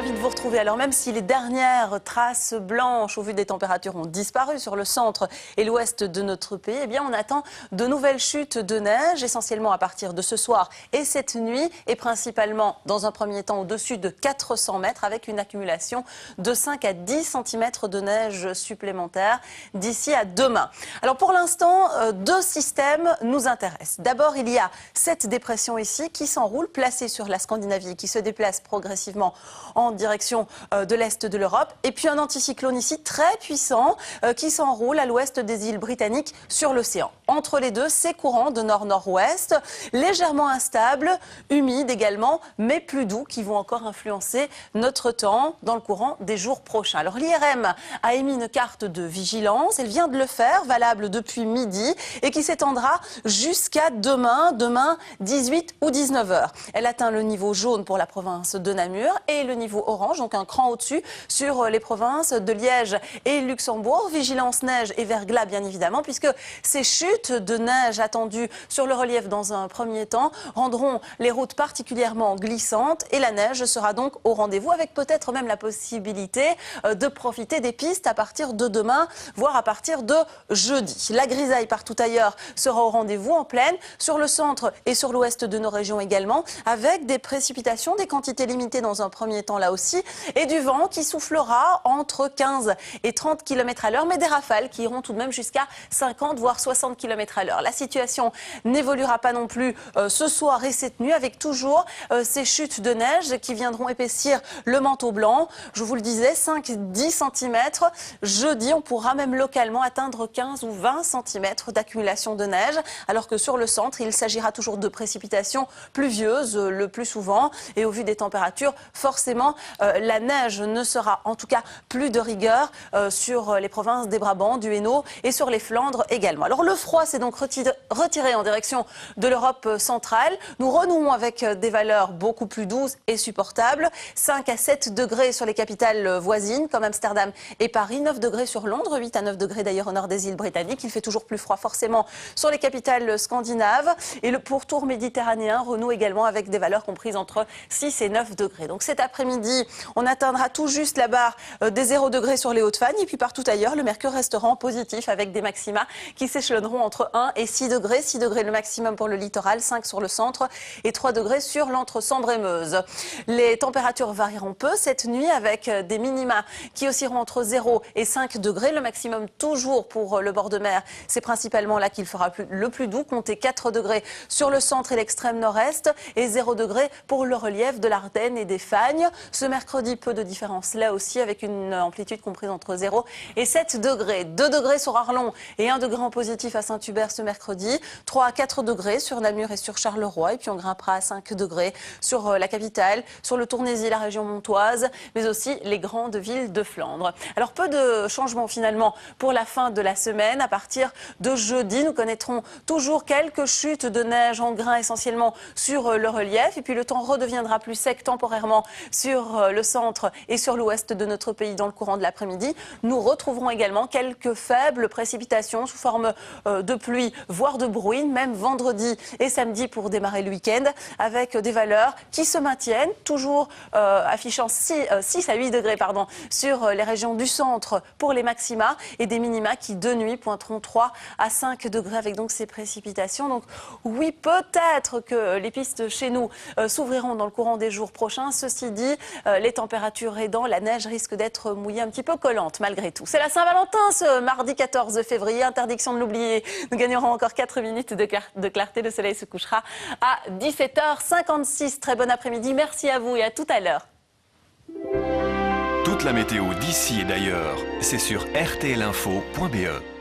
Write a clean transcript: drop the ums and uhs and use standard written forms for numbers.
ravie de vous retrouver. Alors même si les dernières traces blanches au vu des températures ont disparu sur le centre et l'ouest de notre pays, eh bien on attend de nouvelles chutes de neige, essentiellement à partir de ce soir et cette nuit, et principalement dans un premier temps au-dessus de 400 mètres avec une accumulation de 5 à 10 cm de neige supplémentaire d'ici à demain. Alors pour l'instant, deux systèmes nous intéressent. D'abord, il y a cette dépression ici qui s'enroule, placée sur la Scandinavie, qui se déplace progressivement en direction de l'est de l'Europe. Et puis un anticyclone ici très puissant qui s'enroule à l'ouest des îles britanniques sur l'océan. Entre les deux, ces courants de nord-nord-ouest, légèrement instables, humides également, mais plus doux, qui vont encore influencer notre temps dans le courant des jours prochains. Alors l'IRM a émis une carte de vigilance, elle vient de le faire, valable depuis midi, et qui s'étendra jusqu'à demain 18 ou 19 heures. Elle atteint le niveau jaune pour la province de Namur et le niveau orange, donc un cran au-dessus, sur les provinces de Liège et Luxembourg. Vigilance neige et verglas bien évidemment, puisque ces chutes de neige attendues sur le relief dans un premier temps rendront les routes particulièrement glissantes et la neige sera donc au rendez-vous, avec peut-être même la possibilité de profiter des pistes à partir de demain, voire à partir de jeudi. La grisaille partout ailleurs sera au rendez-vous en plaine, sur le centre et sur l'ouest de nos régions également, avec des précipitations, des quantités limitées dans un premier temps là aussi, et du vent qui soufflera entre 15 et 30 km à l'heure, mais des rafales qui iront tout de même jusqu'à 50 voire 60 km à l'heure. La situation n'évoluera pas non plus ce soir et cette nuit, avec toujours ces chutes de neige qui viendront épaissir le manteau blanc. Je vous le disais, 5-10 cm. Jeudi, on pourra même localement atteindre 15 ou 20 cm d'accumulation de neige, alors que sur le centre, il s'agira toujours de précipitations pluvieuses le plus souvent. Et au vu des températures, forcément, la neige ne sera en tout cas plus de rigueur sur les provinces des Brabants, du Hainaut et sur les Flandres également. Alors le froid s'est donc retiré en direction de l'Europe centrale. Nous renouons avec des valeurs beaucoup plus douces et supportables. 5 à 7 degrés sur les capitales voisines comme Amsterdam et Paris, 9 degrés sur Londres, 8 à 9 degrés d'ailleurs au nord des îles britanniques. Il fait toujours plus froid forcément sur les capitales scandinaves, et le pourtour méditerranéen renoue également avec des valeurs comprises entre 6 et 9 degrés. Donc cet après-midi, on atteindra tout juste la barre des 0 degrés sur les Hauts-de-Fagne, et puis partout ailleurs, le mercure restera en positif avec des maxima qui s'échelonneront entre 1 et 6 degrés. 6 degrés le maximum pour le littoral, 5 sur le centre et 3 degrés sur l'entre-Sambre et Meuse. Les températures varieront peu cette nuit, avec des minima qui oscilleront entre 0 et 5 degrés. Le maximum toujours pour le bord de mer, c'est principalement là qu'il fera le plus doux. Comptez 4 degrés sur le centre et l'extrême nord-est et 0 degrés pour le relief de l'Ardenne et des Fagnes. Ce mercredi, peu de différence là aussi, avec une amplitude comprise entre 0 et 7 degrés. 2 degrés sur Arlon et 1 degré en positif à Saint-Hubert ce mercredi. 3 à 4 degrés sur Namur et sur Charleroi. Et puis on grimpera à 5 degrés sur la capitale, sur le Tournaisis, la région montoise, mais aussi les grandes villes de Flandre. Alors peu de changements finalement pour la fin de la semaine. À partir de jeudi, nous connaîtrons toujours quelques chutes de neige en grains, essentiellement sur le relief. Et puis le temps redeviendra plus sec temporairement sur le centre et sur l'ouest de notre pays dans le courant de l'après-midi. Nous retrouverons également quelques faibles précipitations sous forme de pluie, voire de bruine, même vendredi et samedi pour démarrer le week-end, avec des valeurs qui se maintiennent, toujours affichant 6 à 8 degrés sur les régions du centre pour les maxima, et des minima qui de nuit pointeront 3 à 5 degrés avec donc ces précipitations. Donc oui, peut-être que les pistes chez nous s'ouvriront dans le courant des jours prochains. Ceci dit, les températures aidant, la neige risque d'être mouillée, un petit peu collante malgré tout. C'est la Saint-Valentin ce mardi 14 février, interdiction de l'oublier. Nous gagnerons encore 4 minutes de clarté. Le soleil se couchera à 17h56. Très bon après-midi, merci à vous et à tout à l'heure. Toute la météo d'ici et d'ailleurs, c'est sur rtlinfo.be.